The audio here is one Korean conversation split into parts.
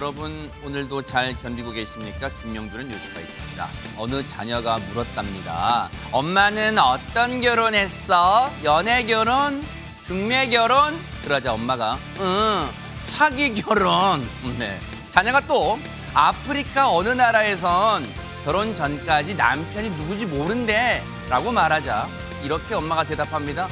여러분 오늘도 잘 견디고 계십니까? 김명준의 뉴스파이터입니다. 어느 자녀가 물었답니다. 엄마는 어떤 결혼했어? 연애 결혼? 중매 결혼? 그러자 엄마가 사기 결혼. 네. 자녀가 또 아프리카 어느 나라에선 결혼 전까지 남편이 누구지 모른대 라고 말하자 이렇게 엄마가 대답합니다.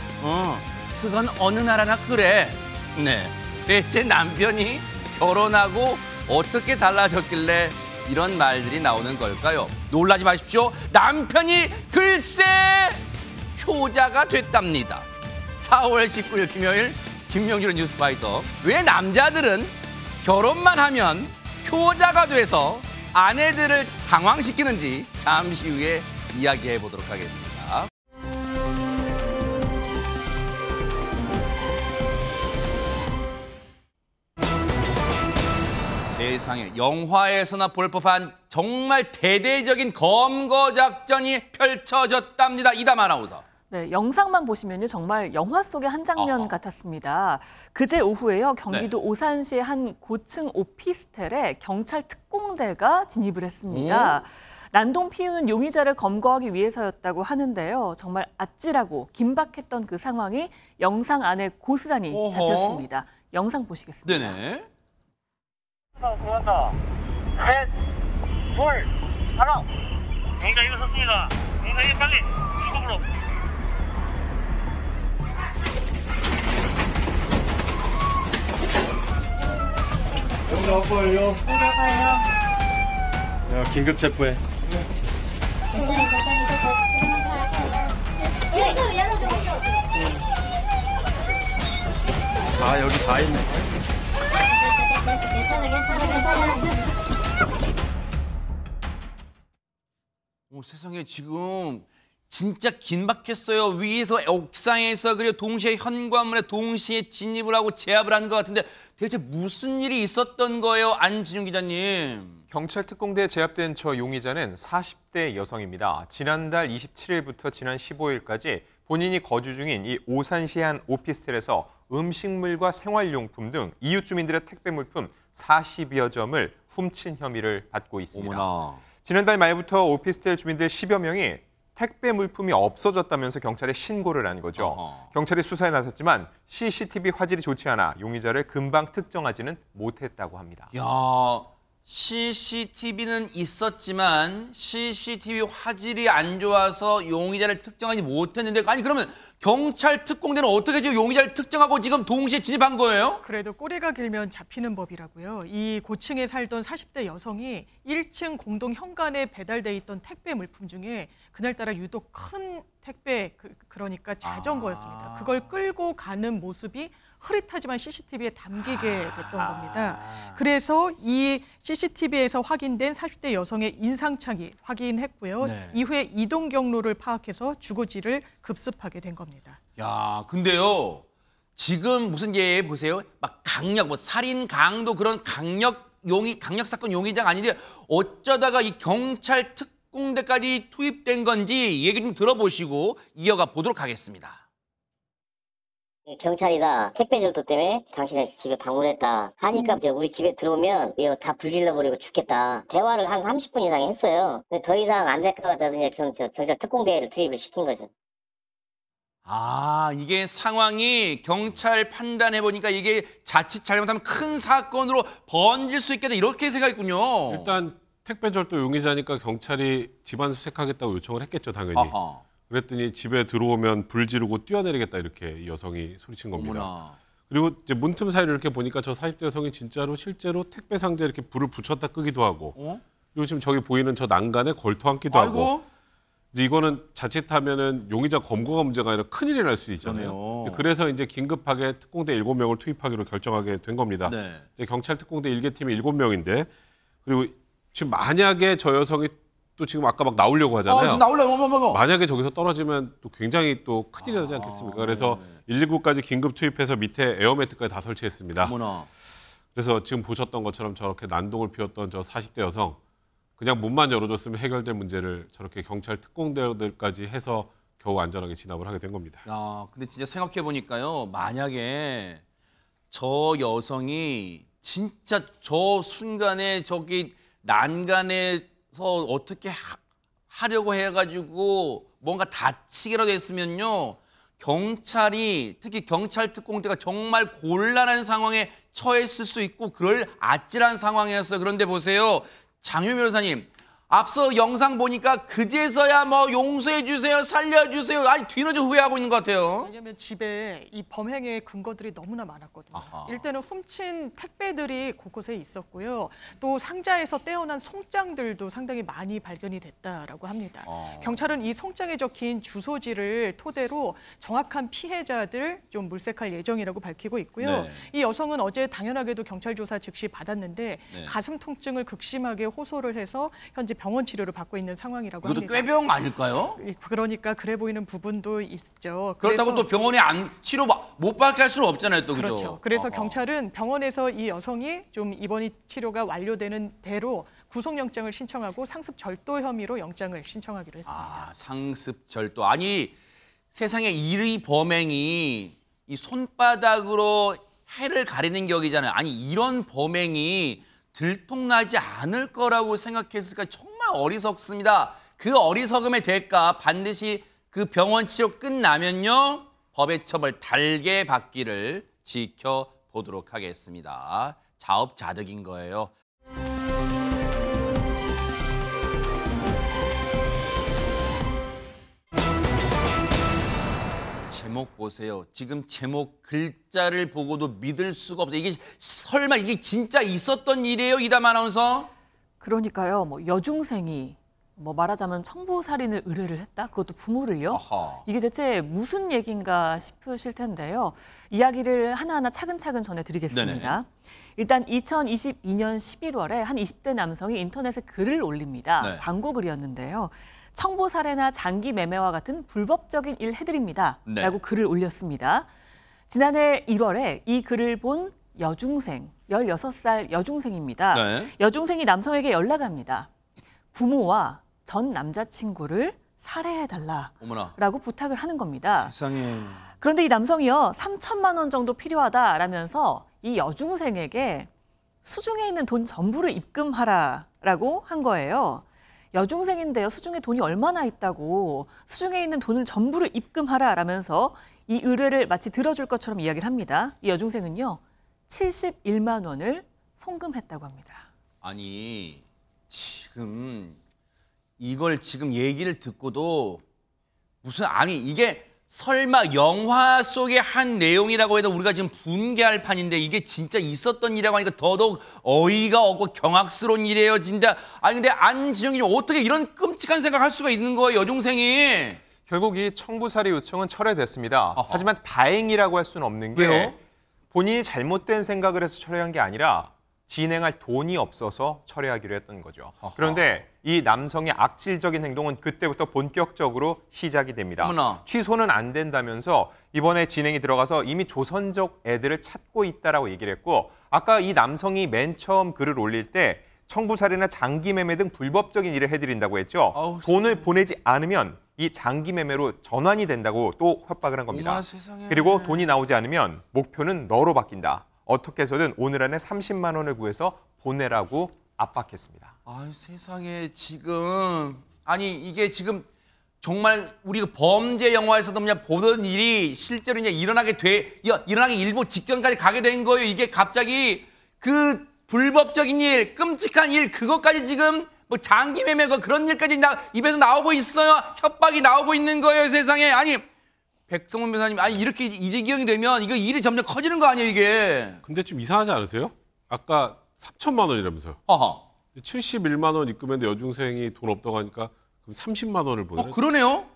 그건 어느 나라나 그래. 네. 대체 남편이 결혼하고 어떻게 달라졌길래 이런 말들이 나오는 걸까요? 놀라지 마십시오. 남편이 글쎄 효자가 됐답니다. 4월 19일 금요일 김명준의 뉴스파이터. 왜 남자들은 결혼만 하면 효자가 돼서 아내들을 당황시키는지 잠시 후에 이야기해 보도록 하겠습니다. 세상에 영화에서나 볼 법한 정말 대대적인 검거 작전이 펼쳐졌답니다. 이담 아나운서. 네, 영상만 보시면요 정말 영화 속의 한 장면 같았습니다. 그제 오후에요 경기도 오산시의 한 고층 오피스텔에 경찰 특공대가 진입을 했습니다. 난동 피우는 용의자를 검거하기 위해서였다고 하는데요. 정말 아찔하고 긴박했던 그 상황이 영상 안에 고스란히 잡혔습니다. 영상 보시겠습니다. 네네. 들어간다. 셋, 둘, 하나. 용의자 일어섰습니다. 용의자 빨리 출국으로. 용의자 확보하려. 야, 긴급 체포해. 아, 여기 다 있네. 세상에 지금 진짜 긴박했어요. 위에서 옥상에서 그리고 동시에 현관문에 동시에 진입을 하고 제압을 하는 것 같은데 대체 무슨 일이 있었던 거예요? 안진용 기자님. 경찰 특공대에 제압된 저 용의자는 40대 여성입니다. 지난달 27일부터 지난 15일까지 본인이 거주 중인 이 오산시의 한 오피스텔에서 음식물과 생활용품 등 이웃 주민들의 택배 물품 40여 점을 훔친 혐의를 받고 있습니다. 어머나. 지난달 말부터 오피스텔 주민들 10여 명이 택배 물품이 없어졌다면서 경찰에 신고를 한 거죠. 경찰이 수사에 나섰지만 CCTV 화질이 좋지 않아 용의자를 금방 특정하지는 못했다고 합니다. 야, CCTV는 있었지만 CCTV 화질이 안 좋아서 용의자를 특정하지 못했는데 아니 그러면 경찰 특공대는 어떻게 지금 용의자를 특정하고 지금 동시에 진입한 거예요? 그래도 꼬리가 길면 잡히는 법이라고요. 이 고층에 살던 40대 여성이 1층 공동 현관에 배달돼 있던 택배 물품 중에 그날따라 유독 큰 택배 그러니까 자전거였습니다. 그걸 끌고 가는 모습이 흐릿하지만 CCTV에 담기게 됐던 겁니다. 그래서 이 CCTV에서 확인된 40대 여성의 인상착의 확인했고요. 네. 이후에 이동 경로를 파악해서 주거지를 급습하게 된 겁니다. 야, 근데요. 지금 무슨 예 보세요. 막 강력 뭐 살인 강도 그런 강력 사건 용의자가 아닌데 어쩌다가 이 경찰 특공대까지 투입된 건지 얘기 좀 들어보시고 이어가 보도록 하겠습니다. 경찰이다. 택배절도 때문에 당신의 집에 방문했다 하니까 이제 우리 집에 들어오면 이거 다 불질러버리고 죽겠다. 대화를 한 30분 이상 했어요. 근데 더 이상 안 될 것 같아서 이제 경찰 특공대를 투입을 시킨 거죠. 아, 이게 상황이 경찰 판단해보니까 이게 자칫 잘못하면 큰 사건으로 번질 수 있겠다 이렇게 생각했군요. 일단 택배절도 용의자니까 경찰이 집안 수색하겠다고 요청을 했겠죠, 당연히. 아하. 그랬더니 집에 들어오면 불 지르고 뛰어내리겠다 이렇게 이 여성이 소리친 겁니다. 어머나. 그리고 이제 문틈 사이로 이렇게 보니까 저 40대 여성이 실제로 택배 상자에 이렇게 불을 붙였다 끄기도 하고 그리고 지금 저기 보이는 저 난간에 걸터 앉기도 하고 이제 이거는 자칫하면은 용의자 검거가 문제가 아니라 큰일이 날 수 있잖아요. 그래서 이제 긴급하게 특공대 7명을 투입하기로 결정하게 된 겁니다. 네. 이제 경찰 특공대 1개팀이 7명인데 그리고 지금 만약에 저 여성이 또 지금 아까 막 나오려고 하잖아요. 지금 나오려고. 만약에 저기서 떨어지면 또 굉장히 또 큰일이 나지 않겠습니까? 그래서 119까지 긴급 투입해서 밑에 에어매트까지 다 설치했습니다. 어머나. 그래서 지금 보셨던 것처럼 저렇게 난동을 피웠던 저 40대 여성 그냥 문만 열어줬으면 해결될 문제를 저렇게 경찰 특공대들까지 해서 겨우 안전하게 진압을 하게 된 겁니다. 야, 근데 진짜 생각해 보니까요. 만약에 저 여성이 진짜 저 순간에 저기 난간에서 어떻게 하려고 해가지고 뭔가 다치기라도 했으면요. 경찰이 특히 경찰 특공대가 정말 곤란한 상황에 처했을 수 있고 그럴 아찔한 상황이었어요. 그런데 보세요. 장효 변호사님. 앞서 영상 보니까 그제서야 뭐 용서해 주세요, 살려주세요. 아니 뒤늦어 후회하고 있는 것 같아요. 왜냐하면 집에 이 범행의 근거들이 너무나 많았거든요. 아하. 일단은 훔친 택배들이 곳곳에 있었고요. 또 상자에서 떼어난 송장들도 상당히 많이 발견이 됐다라고 합니다. 경찰은 이 송장에 적힌 주소지를 토대로 정확한 피해자들 좀 물색할 예정이라고 밝히고 있고요. 네. 이 여성은 어제 당연하게도 경찰 조사 즉시 받았는데 네. 가슴 통증을 극심하게 호소를 해서 현재 병원 치료를 받고 있는 상황이라고 이것도 합니다. 꾀병 아닐까요? 그러니까 그래 보이는 부분도 있죠. 그렇다고 또 병원에 치료 못 받게 할 수는 없잖아요, 또 그렇죠. 그죠? 그래서 경찰은 병원에서 이 여성이 좀 입원 치료가 완료되는 대로 구속영장을 신청하고 상습 절도 혐의로 영장을 신청하기로 했습니다. 상습 절도. 아니 세상에 이 범행이 이 손바닥으로 해를 가리는 격이잖아요. 아니 이런 범행이 들통나지 않을 거라고 생각했을까 정말 어리석습니다. 그 어리석음의 대가 반드시 그 병원 치료 끝나면요. 법의 처벌 달게 받기를 지켜보도록 하겠습니다. 자업자득인 거예요. 제목 보세요. 지금 제목 글자를 보고도 믿을 수가 없어요. 이게 설마 이게 진짜 있었던 일이에요, 이담 아나운서? 그러니까요. 뭐 여중생이 뭐 말하자면 청부살인을 의뢰를 했다. 그것도 부모를요. 아하. 이게 대체 무슨 얘기인가 싶으실 텐데요. 이야기를 하나하나 차근차근 전해드리겠습니다. 네네. 일단 2022년 11월에 한 20대 남성이 인터넷에 글을 올립니다. 네. 광고 글이었는데요. 청부살해나 장기 매매와 같은 불법적인 일 해드립니다. 네. 라고 글을 올렸습니다. 지난해 1월에 이 글을 본 여중생, 16살 여중생입니다. 네. 여중생이 남성에게 연락합니다. 부모와 전 남자친구를 살해해달라라고 어머나. 부탁을 하는 겁니다. 세상에. 그런데 이 남성이요, 3천만 원 정도 필요하다라면서 이 여중생에게 수중에 있는 돈 전부를 입금하라라고 한 거예요. 여중생인데요, 수중에 돈이 얼마나 있다고 수중에 있는 돈을 전부를 입금하라라면서 이 의뢰를 마치 들어줄 것처럼 이야기를 합니다. 이 여중생은요, 71만 원을 송금했다고 합니다. 아니 지금 이걸 지금 얘기를 듣고도 무슨 아니 이게 설마 영화 속의 한 내용이라고 해도 우리가 지금 분개할 판인데 이게 진짜 있었던 일이라고 하니까 더더욱 어이가 없고 경악스러운 일이에요, 진짜. 아니 근데 안지영님 어떻게 이런 끔찍한 생각할 수가 있는 거예요, 여중생이? 결국 이 청부살이 요청은 철회됐습니다. 아하. 하지만 다행이라고 할 수는 없는 게 왜요? 본인이 잘못된 생각을 해서 철회한 게 아니라 진행할 돈이 없어서 철회하기로 했던 거죠. 아하. 그런데 이 남성의 악질적인 행동은 그때부터 본격적으로 시작이 됩니다. 어머나. 취소는 안 된다면서 이번에 진행이 들어가서 이미 조선족 애들을 찾고 있다라고 얘기를 했고, 아까 이 남성이 맨 처음 글을 올릴 때 청부살이나 장기매매 등 불법적인 일을 해드린다고 했죠. 아우, 돈을 세상에. 보내지 않으면 이 장기매매로 전환이 된다고 또 협박을 한 겁니다. 어머나 세상에. 그리고 돈이 나오지 않으면 목표는 너로 바뀐다. 어떻게 해서든 오늘 안에 30만 원을 구해서 보내라고 압박했습니다. 아유 세상에 지금 아니 이게 지금 정말 우리가 범죄 영화에서도 그냥 보던 일이 실제로 이제 일어나기 일보 직전까지 가게 된 거예요. 이게 갑자기 그 불법적인 일, 끔찍한 일 그것까지 지금 뭐 장기 매매가 그런 일까지 입에서 나오고 있어요. 협박이 나오고 있는 거예요, 세상에. 아니 백성문 변호사님, 아니 이렇게 이지경이 되면 이거 일이 점점 커지는 거 아니에요, 이게? 근데 좀 이상하지 않으세요? 아까 3천만 원이라면서요. 어허. 71만 원 입금했는데 여중생이 돈 없다고 하니까 그럼 30만 원을 보내. 그러네요.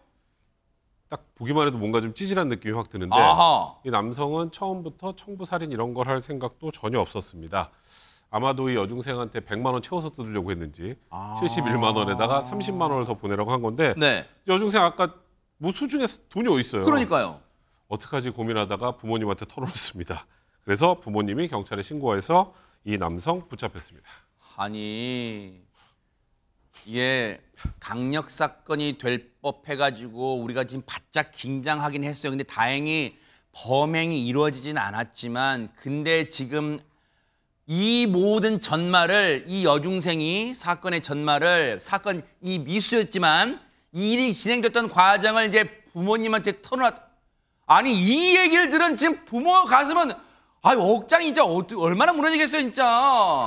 딱 보기만 해도 뭔가 좀 찌질한 느낌이 확 드는데 아하. 이 남성은 처음부터 청부살인 이런 걸 할 생각도 전혀 없었습니다. 아마도 이 여중생한테 100만 원 채워서 뜯으려고 했는지 71만 원에다가 30만 원을 더 보내라고 한 건데 네. 여중생 아까 뭐 수중에 돈이 어디 있어요? 그러니까요. 어떡하지 고민하다가 부모님한테 털어놓습니다. 그래서 부모님이 경찰에 신고해서 이 남성 붙잡혔습니다. 아니 이게 강력 사건이 될 법해가지고 우리가 지금 바짝 긴장하긴 했어요. 근데 다행히 범행이 이루어지진 않았지만 근데 지금 이 모든 전말을 이 여중생이 사건의 전말을 사건 이 미수였지만 이 일이 진행됐던 과정을 이제 부모님한테 털어놨. 아니 이 얘기를 들은 지금 부모 가슴은 억장이 진짜 얼마나 무너지겠어요 진짜.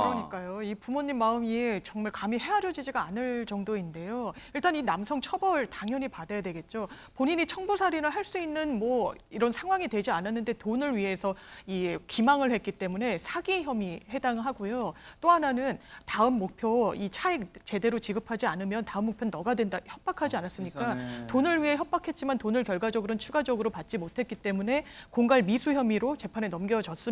그러니까요. 이 부모님 마음이 정말 감히 헤아려지지가 않을 정도인데요. 일단 이 남성 처벌 당연히 받아야 되겠죠. 본인이 청부살인을 할 수 있는 뭐 이런 상황이 되지 않았는데 돈을 위해서 이 기망을 했기 때문에 사기 혐의 해당하고요. 또 하나는 다음 목표 이 차액 제대로 지급하지 않으면 다음 목표는 너가 된다 협박하지 않았습니까? 세상에. 돈을 위해 협박했지만 돈을 결과적으로는 추가적으로 받지 못했기 때문에 공갈 미수 혐의로 재판에 넘겨졌습니다.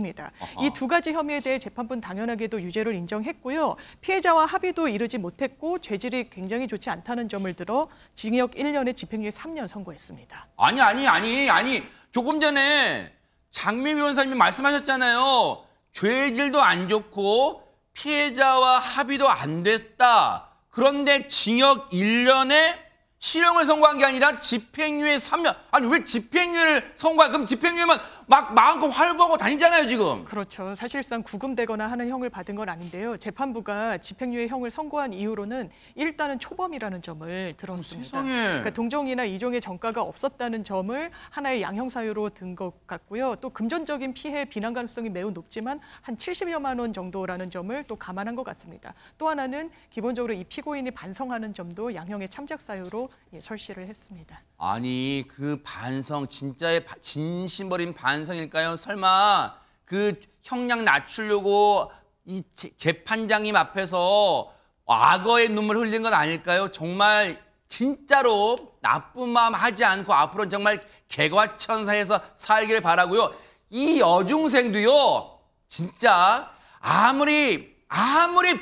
이 두 가지 혐의에 대해 재판부는 당연하게도 유죄를 인정했고요. 피해자와 합의도 이르지 못했고 죄질이 굉장히 좋지 않다는 점을 들어 징역 1년에 집행유예 3년 선고했습니다. 아니. 조금 전에 장미 변호사님이 말씀하셨잖아요. 죄질도 안 좋고 피해자와 합의도 안 됐다. 그런데 징역 1년에 실형을 선고한 게 아니라 집행유예 3년. 아니 왜 집행유예를 선고해? 그럼 집행유예만 막 마음껏 활보하고 다니잖아요 지금. 그렇죠. 사실상 구금되거나 하는 형을 받은 건 아닌데요. 재판부가 집행유예 형을 선고한 이유로는 일단은 초범이라는 점을 들었습니다. 세상에. 그러니까 동종이나 이종의 전과가 없었다는 점을 하나의 양형 사유로 든 것 같고요. 또 금전적인 피해 비난 가능성이 매우 높지만 한 70여만 원 정도라는 점을 또 감안한 것 같습니다. 또 하나는 기본적으로 이 피고인이 반성하는 점도 양형의 참작 사유로 설시를 했습니다. 아니 그 반성 진짜의 진심 어린 반성일까요? 설마 그 형량 낮추려고 이 재판장님 앞에서 악어의 눈물 흘린 건 아닐까요? 정말 진짜로 나쁜 마음 하지 않고 앞으로는 정말 개과천선해서 살길 바라고요. 이 여중생도요. 진짜 아무리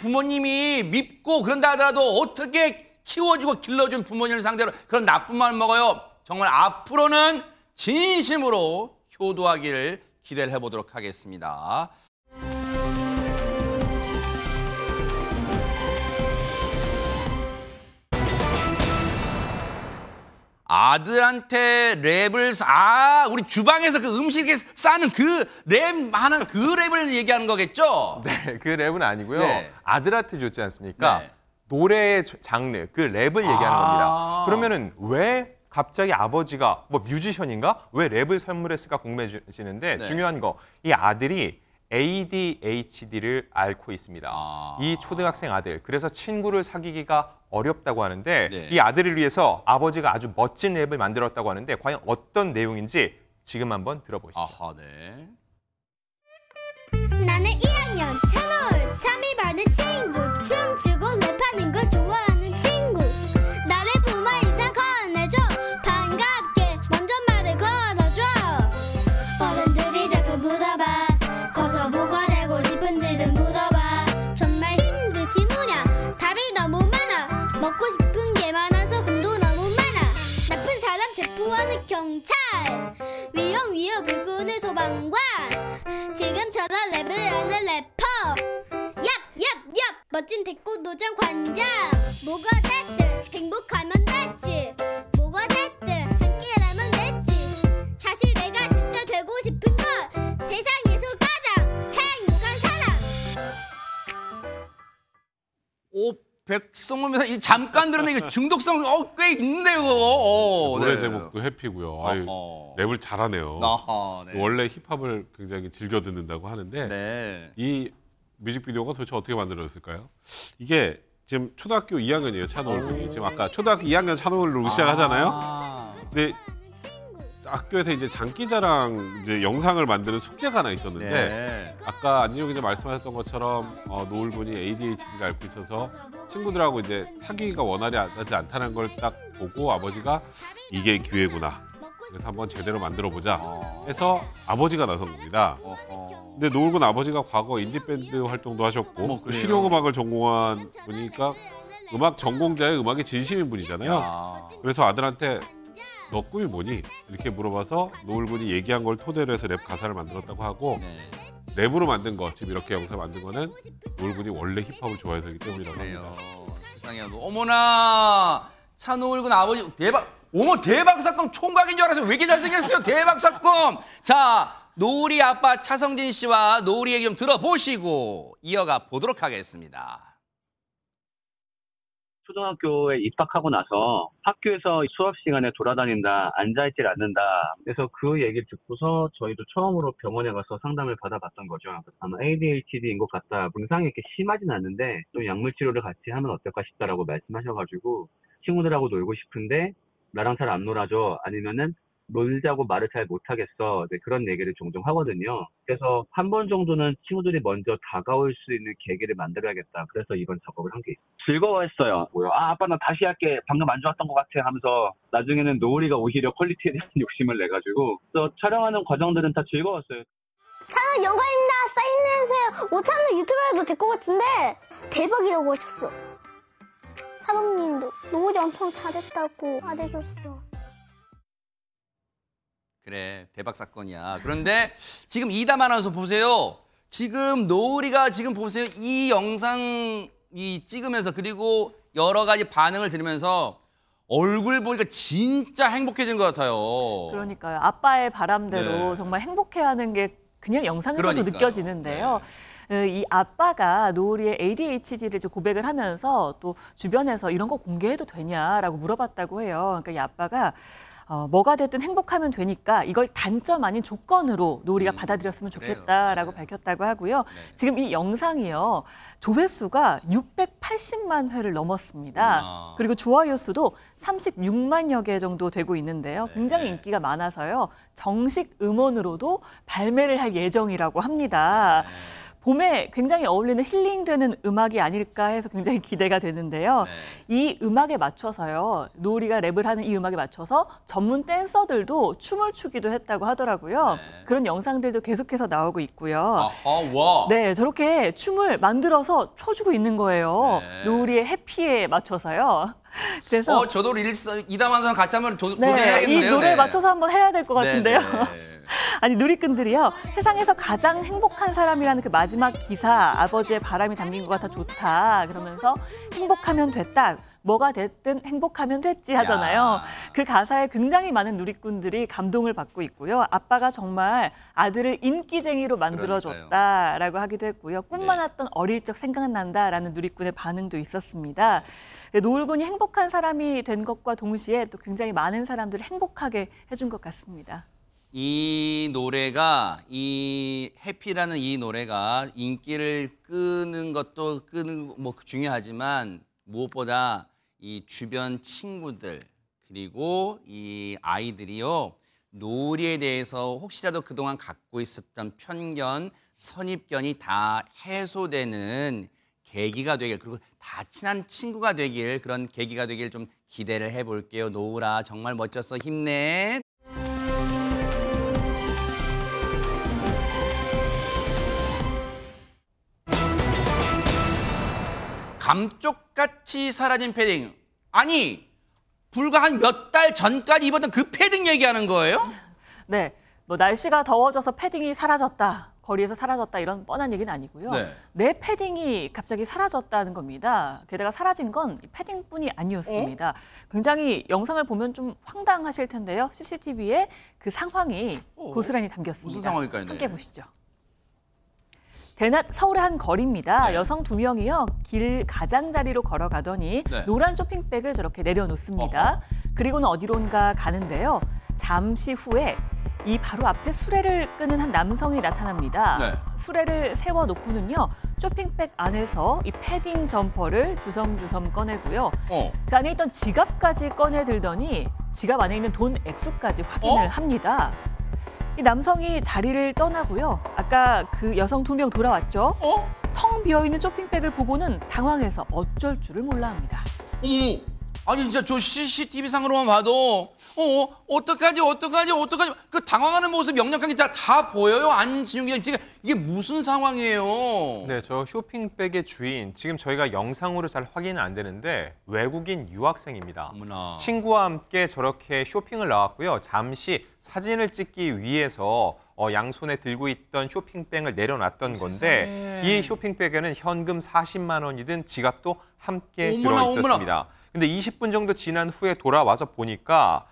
부모님이 밉고 그런다 하더라도 어떻게 키워주고 길러준 부모님을 상대로 그런 나쁜 마음을 먹어요. 정말 앞으로는 진심으로 효도하기를 기대를 해보도록 하겠습니다. 아들한테 랩을 우리 주방에서 그 음식에 싸는 그 랩 하는 그 랩을 얘기하는 거겠죠? 네, 그 랩은 아니고요. 네. 아들한테 줬지 않습니까? 네. 노래의 장르, 그 랩을 얘기하는 겁니다. 그러면은 왜 갑자기 아버지가 뭐 뮤지션인가? 왜 랩을 선물했을까 궁금해지는데 네. 중요한 거, 이 아들이 ADHD를 앓고 있습니다. 이 초등학생 아들, 그래서 친구를 사귀기가 어렵다고 하는데 네. 이 아들을 위해서 아버지가 아주 멋진 랩을 만들었다고 하는데 과연 어떤 내용인지 지금 한번 들어보시죠. 아하, 네. 나는 2학년 채널 참이 받은 친구 춤추고 랩하는 거 좋아하는 친구 나를 부모 인사 건네줘 반갑게 먼저 말을 걸어줘 어른들이 자꾸 물어봐 커서 뭐가 되고 싶은지를 물어봐 정말 힘들지 뭐냐 답이 너무 많아 먹고 싶은 게 많아서 돈도 너무 많아 나쁜 사람 체포하는 경찰 위험 불구는 소방관 지금처럼 랩을 하는 래퍼 얍 멋진 태권도장 관장 뭐가 됐든 행복하면 됐지 뭐가 됐든 함께라면 됐지 사실 내가 진짜 되고 싶은 건 세상에서 가장 행복한 사람 백성문 변호사 잠깐 들었는데 이거 중독성 꽤 있는데요. 노래 네. 제목도 해피고요. 아유, 랩을 잘하네요. 아하, 네. 원래 힙합을 굉장히 즐겨 듣는다고 하는데 네. 이 뮤직비디오가 도대체 어떻게 만들어졌을까요? 이게 지금 초등학교 2학년이에요. 찬호울 군이 지금 아까 초등학교 2학년 찬호울로 시작하잖아요. 근데 학교에서 이제 장기자랑 이제 영상을 만드는 숙제가 하나 있었는데 네. 아까 안진용 기자 말씀하셨던 것처럼 노을 군이 ADHD를 앓고 있어서 친구들하고 이제 사귀기가 원활하지 않다는 걸 딱 보고 아버지가 이게 기회구나. 그래서 한번 제대로 만들어 보자 해서 아버지가 나선 겁니다. 근데 노을 군 아버지가 과거 인디밴드 활동도 하셨고 그래요? 실용음악을 전공한 분이니까 음악 전공자의 음악에 진심인 분이잖아요. 그래서 아들한테 너 꿈이 뭐니? 이렇게 물어봐서 노을 군이 얘기한 걸 토대로 해서 랩 가사를 만들었다고 하고 랩으로 만든 거, 지금 이렇게 영상 만든 거는 노을 군이 원래 힙합을 좋아해서이기 때문이라고 합니다. 세상에 어머나 찬호울 군 아버지 대박. 어머 대박 사건 총각인 줄 알았어요. 왜 이렇게 잘생겼어요? 대박 사건. 자 노을이 아빠 차성진 씨와 노을이 얘기 좀 들어보시고 이어가 보도록 하겠습니다. 초등학교에 입학하고 나서 학교에서 수업 시간에 돌아다닌다, 앉아있질 않는다. 그래서 그 얘기를 듣고서 저희도 처음으로 병원에 가서 상담을 받아봤던 거죠. 아마 ADHD인 것 같다. 증상이 이렇게 심하진 않는데 또 약물 치료를 같이 하면 어떨까 싶다라고 말씀하셔가지고 친구들하고 놀고 싶은데 나랑 잘 안 놀아줘. 아니면은 놀자고 말을 잘 못하겠어. 네, 그런 얘기를 종종 하거든요. 그래서 한 번 정도는 친구들이 먼저 다가올 수 있는 계기를 만들어야겠다. 그래서 이번 작업을 한 게 있어요. 즐거워했어요. 아빠 나 다시 할게. 방금 안 좋았던 것 같아 하면서 나중에는 노을이가 오히려 퀄리티에 대한 욕심을 내가지고 또 촬영하는 과정들은 다 즐거웠어요. 저는 영광입니다. 사인해주세요. 5,000원 유튜브에도 될 것 같은데 대박이라고 하셨어. 사범님도 노을이 엄청 잘했다고 말해줬어. 그래, 대박 사건이야. 그런데 지금 이담 아나운서 보세요. 지금 노을이가 지금 보세요. 이 영상 찍으면서 그리고 여러 가지 반응을 들으면서 얼굴 보니까 진짜 행복해진 것 같아요. 그러니까요. 아빠의 바람대로 네. 정말 행복해하는 게 그냥 영상에서도 그러니까요. 느껴지는데요. 이 아빠가 노을이의 ADHD를 고백을 하면서 또 주변에서 이런 거 공개해도 되냐라고 물어봤다고 해요. 그러니까 이 아빠가 뭐가 됐든 행복하면 되니까 이걸 단점 아닌 조건으로 노을이가 받아들였으면 좋겠다라고 밝혔다고 하고요. 지금 이 영상이요. 조회수가 680만 회를 넘었습니다. 그리고 좋아요 수도 36만여 개 정도 되고 있는데요. 굉장히 인기가 많아서요. 정식 음원으로도 발매를 할 예정이라고 합니다. 봄에 굉장히 어울리는 힐링되는 음악이 아닐까 해서 굉장히 기대가 되는데요. 이 음악에 맞춰서요. 노을이가 랩을 하는 이 음악에 맞춰서 전문 댄서들도 춤을 추기도 했다고 하더라고요. 그런 영상들도 계속해서 나오고 있고요. 와. 네, 저렇게 춤을 만들어서 춰주고 있는 거예요. 노을이의 해피에 맞춰서요. 그래서 저도 이담 아나운서랑 같이 한번 네, 도전해야겠는데요. 이 노래에 맞춰서 한번 해야 될 것 같은데요. 네. 아니 누리꾼들이요. 세상에서 가장 행복한 사람이라는 그 마지막 기사 아버지의 바람이 담긴 것 같아 좋다. 그러면서 행복하면 됐다. 뭐가 됐든 행복하면 됐지 하잖아요. 그 가사에 굉장히 많은 누리꾼들이 감동을 받고 있고요. 아빠가 정말 아들을 인기쟁이로 만들어줬다라고 하기도 했고요. 꿈 많았던 어릴 적 생각난다라는 누리꾼의 반응도 있었습니다. 노을군이 행복한 사람이 된 것과 동시에 또 굉장히 많은 사람들을 행복하게 해준 것 같습니다. 이 노래가 이 해피라는 이 노래가 인기를 끄는 것도 중요하지만 무엇보다 이 주변 친구들 그리고 이 아이들이요 노을이에 대해서 혹시라도 그동안 갖고 있었던 편견, 선입견이 다 해소되는 계기가 되길 그리고 다 친한 친구가 되길 그런 계기가 되길 좀 기대를 해볼게요. 노을아 정말 멋졌어. 힘내. 감쪽같이 사라진 패딩. 아니, 불과 한 몇 달 전까지 입었던 그 패딩 얘기하는 거예요? 네, 뭐 날씨가 더워져서 패딩이 사라졌다, 거리에서 사라졌다 이런 뻔한 얘기는 아니고요. 내 패딩이 갑자기 사라졌다는 겁니다. 게다가 사라진 건 패딩뿐이 아니었습니다. 굉장히 영상을 보면 좀 황당하실 텐데요. CCTV에 그 상황이 고스란히 담겼습니다. 무슨 상황일까요? 함께 보시죠. 대낮 서울의 한 거리입니다. 여성 2명이요. 길 가장자리로 걸어가더니 노란 쇼핑백을 저렇게 내려놓습니다. 그리고는 어디론가 가는데요. 잠시 후에 이 바로 앞에 수레를 끄는 한 남성이 나타납니다. 수레를 세워놓고는요. 쇼핑백 안에서 이 패딩 점퍼를 주섬주섬 꺼내고요. 그 안에 있던 지갑까지 꺼내들더니 지갑 안에 있는 돈 액수까지 확인을 합니다. 이 남성이 자리를 떠나고요. 아까 그 여성 2명 돌아왔죠. 텅 비어있는 쇼핑백을 보고는 당황해서 어쩔 줄을 몰라 합니다. 아니 진짜 저 CCTV 상으로만 봐도 어떡하지 그 당황하는 모습 역력한 게 다 보여요. 안진용 기자님 이게 무슨 상황이에요? 네, 저 쇼핑백의 주인 지금 저희가 영상으로 잘 확인은 안 되는데 외국인 유학생입니다. 어머나. 친구와 함께 저렇게 쇼핑을 나왔고요. 잠시 사진을 찍기 위해서 양손에 들고 있던 쇼핑백을 내려놨던 건데 이 쇼핑백에는 현금 40만 원이 든 지갑도 함께 들어있었습니다. 근데 20분 정도 지난 후에 돌아와서 보니까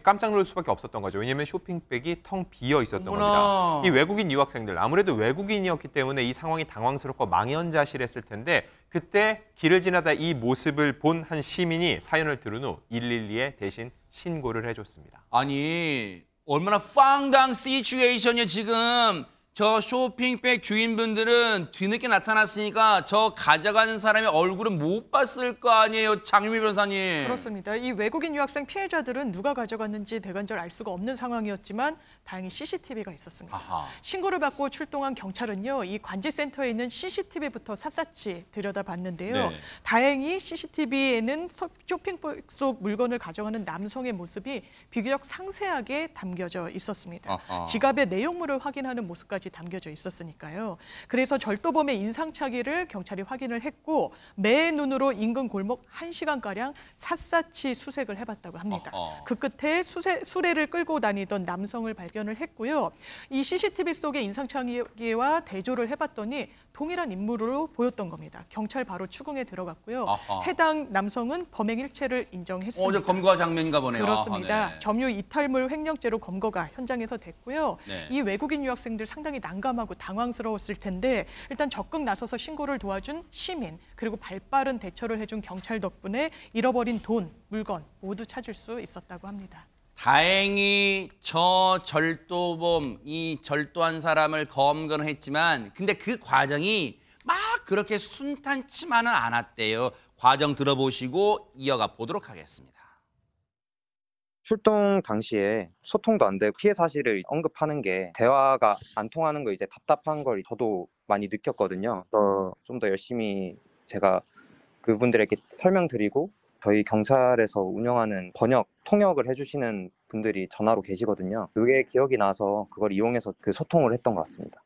깜짝 놀랄 수밖에 없었던 거죠. 왜냐하면 쇼핑백이 텅 비어 있었던 어머나. 겁니다. 이 외국인 유학생들, 아무래도 외국인이었기 때문에 이 상황이 당황스럽고 망연자실했을 텐데 그때 길을 지나다 이 모습을 본 한 시민이 사연을 들은 후 112에 대신 신고를 해줬습니다. 아니 얼마나 빵당 시츄에이션이에요 지금. 저 쇼핑백 주인분들은 뒤늦게 나타났으니까 저 가져가는 사람의 얼굴은 못 봤을 거 아니에요, 장유미 변호사님. 그렇습니다. 이 외국인 유학생 피해자들은 누가 가져갔는지 대관절 알 수가 없는 상황이었지만 다행히 CCTV가 있었습니다. 아하. 신고를 받고 출동한 경찰은요, 이 관제센터에 있는 CCTV부터 샅샅이 들여다봤는데요. 네. 다행히 CCTV에는 쇼핑백 속 물건을 가져가는 남성의 모습이 비교적 상세하게 담겨져 있었습니다. 아하. 지갑의 내용물을 확인하는 모습까지 담겨져 있었으니까요. 그래서 절도범의 인상착의를 경찰이 확인을 했고 매 눈으로 인근 골목 1시간가량 샅샅이 수색을 해봤다고 합니다. 그 끝에 수레를 끌고 다니던 남성을 발견을 했고요. 이 CCTV 속의 인상착의와 대조를 해봤더니 동일한 인물로 보였던 겁니다. 경찰 바로 추궁에 들어갔고요. 아하. 해당 남성은 범행 일체를 인정했습니다. 어제 검거 장면인가 보네요. 그렇습니다. 아, 네. 점유 이탈물 횡령죄로 검거가 현장에서 됐고요. 네. 이 외국인 유학생들 상당히 난감하고 당황스러웠을 텐데 일단 적극 나서서 신고를 도와준 시민 그리고 발빠른 대처를 해준 경찰 덕분에 잃어버린 돈, 물건 모두 찾을 수 있었다고 합니다. 다행히 저 절도범, 이 절도한 사람을 검거는 했지만 근데 그 과정이 막 그렇게 순탄치만은 않았대요. 과정 들어보시고 이어가 보도록 하겠습니다. 출동 당시에 소통도 안 되고 피해 사실을 언급하는 게 대화가 안 통하는 거 이제 답답한 걸 저도 많이 느꼈거든요. 좀 더 열심히 제가 그분들에게 설명드리고 저희 경찰에서 운영하는 통역을 해주시는 분들이 전화로 계시거든요. 그게 기억이 나서 그걸 이용해서 그 소통을 했던 것 같습니다.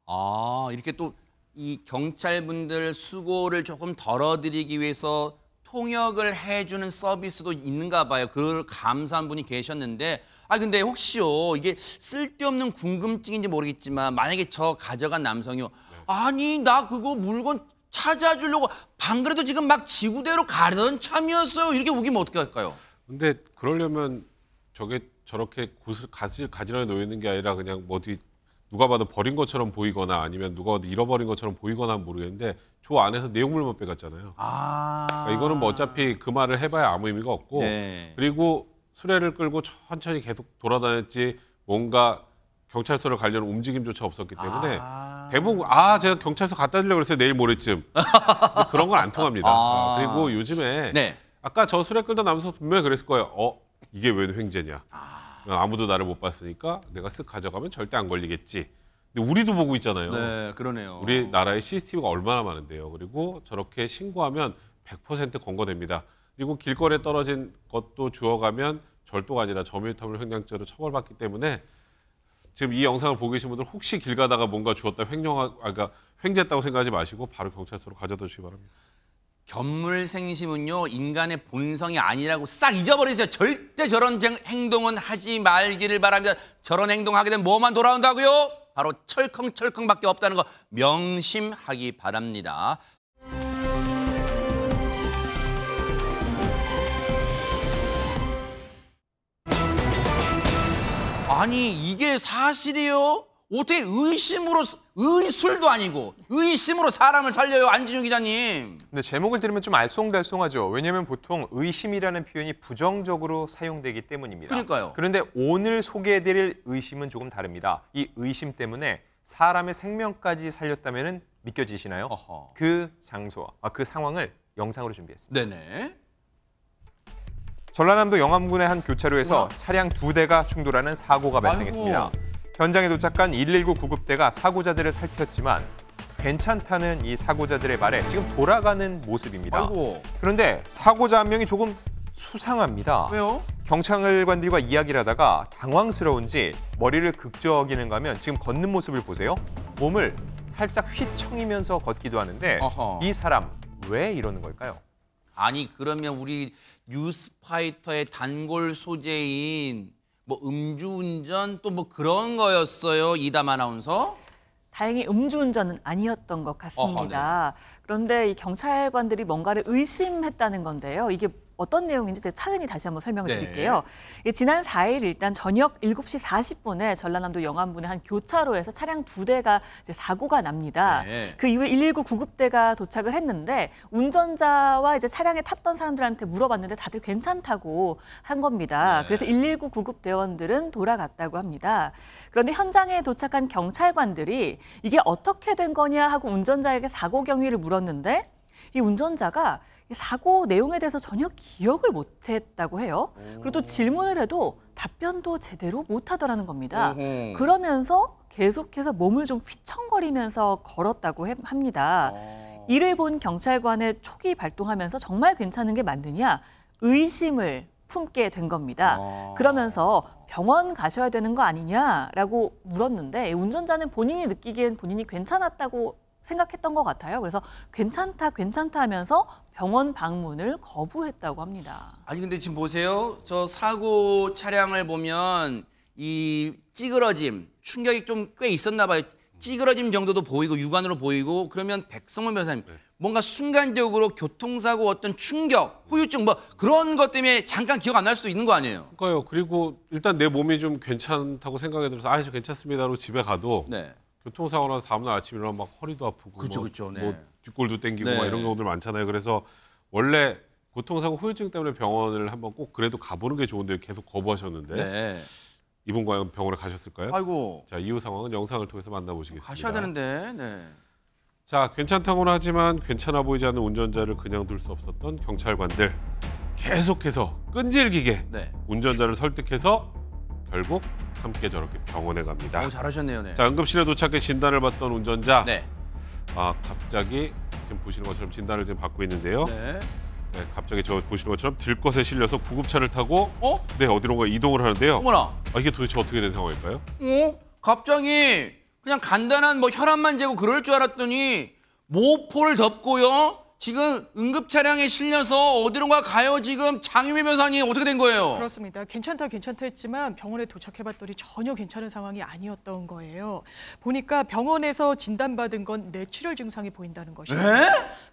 아, 이렇게 또 이 경찰분들 수고를 조금 덜어드리기 위해서 통역을 해주는 서비스도 있는가 봐요. 그걸 감사한 분이 계셨는데 근데 혹시요 이게 쓸데없는 궁금증인지 모르겠지만 만약에 저 가져간 남성이요 아니 나 그거 물건 찾아주려고 방그래도 지금 막 지구대로 가던 참이었어요. 이렇게 우기면 어떻게 할까요? 근데 그러려면 저게 저렇게 가지런히 놓여 있는 게 아니라 그냥 뭐 어디 누가 봐도 버린 것처럼 보이거나 아니면 누가 봐도 잃어버린 것처럼 보이거나 모르겠는데 저 안에서 내용물만 빼갔잖아요. 그러니까 이거는 뭐 어차피 그 말을 해봐야 아무 의미가 없고 네. 그리고 수레를 끌고 천천히 계속 돌아다녔지 뭔가 경찰서를 가려는 움직임조차 없었기 때문에 대부분 제가 경찰서 갖다 주려고 그랬어요. 내일 모레쯤. 그런 건 안 통합니다. 그리고 요즘에 네. 아까 저 수레 끌던 남성 분명히 그랬을 거예요. 이게 왜 횡재냐. 아무도 나를 못 봤으니까 내가 쓱 가져가면 절대 안 걸리겠지. 근데 우리도 보고 있잖아요. 네, 그러네요. 우리나라에 CCTV가 얼마나 많은데요. 그리고 저렇게 신고하면 100% 검거됩니다. 그리고 길거리에 떨어진 것도 주워가면 절도가 아니라 점유이탈물 횡령죄로 처벌받기 때문에 지금 이 영상을 보고 계신 분들 혹시 길 가다가 뭔가 주웠다 그러니까 횡재했다고 생각하지 마시고 바로 경찰서로 가져다 주시기 바랍니다. 견물생심은요 인간의 본성이 아니라고 싹 잊어버리세요. 절대 저런 행동은 하지 말기를 바랍니다. 저런 행동하게 되면 뭐만 돌아온다고요? 바로 철컹철컹밖에 없다는 거 명심하기 바랍니다. 아니 이게 사실이에요? 어떻게 의술도 아니고 의심으로 사람을 살려요, 안진용 기자님. 근데 제목을 들으면 좀 알쏭달쏭하죠. 왜냐하면 보통 의심이라는 표현이 부정적으로 사용되기 때문입니다. 그러니까요. 그런데 오늘 소개해드릴 의심은 조금 다릅니다. 이 의심 때문에 사람의 생명까지 살렸다면 믿겨지시나요? 어허. 그 장소와 그 상황을 영상으로 준비했습니다. 네네. 전라남도 영암군의 한 교차로에서 차량 2대가 충돌하는 사고가 발생했습니다. 현장에 도착한 119 구급대가 사고자들을 살폈지만 괜찮다는 이 사고자들의 말에 지금 돌아가는 모습입니다. 그런데 사고자 한 명이 조금 수상합니다. 왜요? 경찰관들과 이야기를 하다가 당황스러운지 머리를 극적이는가 하면 지금 걷는 모습을 보세요. 몸을 살짝 휘청이면서 걷기도 하는데 이 사람 왜 이러는 걸까요? 아니 그러면 우리 뉴스파이터의 단골 소재인 뭐 음주운전 또 뭐 그런 거였어요, 이담 아나운서? 다행히 음주운전은 아니었던 것 같습니다. 그런데 이 경찰관들이 뭔가를 의심했다는 건데요. 이게 어떤 내용인지 제가 차근히 다시 한번 설명을 네. 드릴게요. 지난 4일 일단 저녁 7시 40분에 전라남도 영암군의 한 교차로에서 차량 2대가 이제 사고가 납니다. 네. 그 이후에 119 구급대가 도착을 했는데 운전자와 이제 차량에 탔던 사람들한테 물어봤는데 다들 괜찮다고 한 겁니다. 네. 그래서 119 구급대원들은 돌아갔다고 합니다. 그런데 현장에 도착한 경찰관들이 이게 어떻게 된 거냐 하고 운전자에게 사고 경위를 물었는데 이 운전자가 이 사고 내용에 대해서 전혀 기억을 못했다고 해요. 그리고 또 질문을 해도 답변도 제대로 못하더라는 겁니다. 오호. 그러면서 계속해서 몸을 좀 휘청거리면서 걸었다고 합니다. 이를 본 경찰관의 촉이 발동하면서 정말 괜찮은 게 맞느냐 의심을 품게 된 겁니다. 그러면서 병원 가셔야 되는 거 아니냐라고 물었는데 운전자는 본인이 느끼기엔 본인이 괜찮았다고 생각했던 것 같아요. 그래서 괜찮다 하면서 병원 방문을 거부했다고 합니다. 아니 근데 지금 보세요. 저 사고 차량을 보면 이 찌그러짐, 충격이 좀 꽤 있었나 봐요. 찌그러짐 정도도 보이고 육안으로 보이고 그러면 백성문 변호사님 뭔가 순간적으로 교통사고 어떤 충격, 후유증 뭐 그런 것 때문에 잠깐 기억 안 날 수도 있는 거 아니에요? 그러니까요. 그리고 일단 내 몸이 좀 괜찮다고 생각이 들어서 저 괜찮습니다로 집에 가도 네. 교통사고 나서 다음날 아침에 일어나면 막 허리도 아프고 그렇죠, 뭐, 그렇죠. 네. 뭐 뒷골도 땡기고 네. 막 이런 경우들 많잖아요. 그래서 원래 교통사고 후유증 때문에 병원을 한번 꼭 그래도 가보는 게 좋은데 계속 거부하셨는데 네. 이분 과연 병원에 가셨을까요? 아이고. 자, 이후 상황은 영상을 통해서 만나보시겠습니다. 가셔야 되는데. 네. 자, 괜찮다고는 하지만 괜찮아 보이지 않는 운전자를 그냥 둘 수 없었던 경찰관들 계속해서 끈질기게 네. 운전자를 설득해서 결국 함께 저렇게 병원에 갑니다. 잘하셨네요. 네. 자, 응급실에 도착해 진단을 받던 운전자. 네. 갑자기 지금 보시는 것처럼 진단을 지금 받고 있는데요. 네. 네, 갑자기 저 보시는 것처럼 들것에 실려서 구급차를 타고 어? 네, 어디론가 이동을 하는데요. 어머나. 이게 도대체 어떻게 된 상황일까요? 갑자기 그냥 간단한 뭐 혈압만 재고 그럴 줄 알았더니 모포를 덮고요. 지금 응급 차량에 실려서 어디론가 가요. 지금 장유미 변호사님 어떻게 된 거예요? 그렇습니다. 괜찮다 했지만 병원에 도착해봤더니 전혀 괜찮은 상황이 아니었던 거예요. 보니까 병원에서 진단받은 건 뇌출혈 증상이 보인다는 것이에요.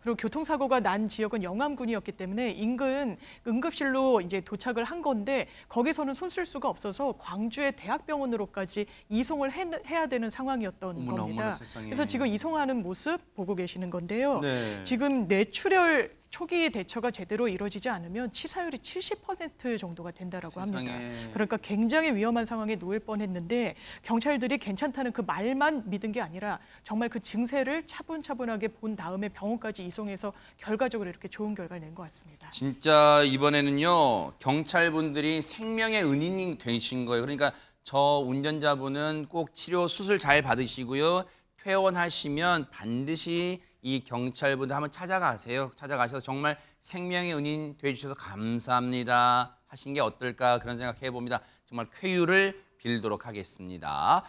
그리고 교통사고가 난 지역은 영암군이었기 때문에 인근 응급실로 이제 도착을 한 건데 거기서는 손 쓸 수가 없어서 광주의 대학병원으로까지 이송을 해야 되는 상황이었던 어머나, 겁니다. 어머나, 세상에. 그래서 지금 이송하는 모습 보고 계시는 건데요. 네. 지금 뇌출혈 초기 대처가 제대로 이루어지지 않으면 치사율이 70% 정도가 된다라고 합니다. 그러니까 굉장히 위험한 상황에 놓일 뻔했는데 경찰들이 괜찮다는 그 말만 믿은 게 아니라 정말 그 증세를 차분차분하게 본 다음에 병원까지 이송해서 결과적으로 이렇게 좋은 결과를 낸 것 같습니다. 진짜 이번에는요. 경찰분들이 생명의 은인이 되신 거예요. 그러니까 저 운전자분은 꼭 치료 수술 잘 받으시고요. 퇴원하시면 반드시 이 경찰분들 한번 찾아가세요. 찾아가셔서 정말 생명의 은인 되어주셔서 감사합니다 하신 게 어떨까 그런 생각 해봅니다. 정말 쾌유를 빌도록 하겠습니다.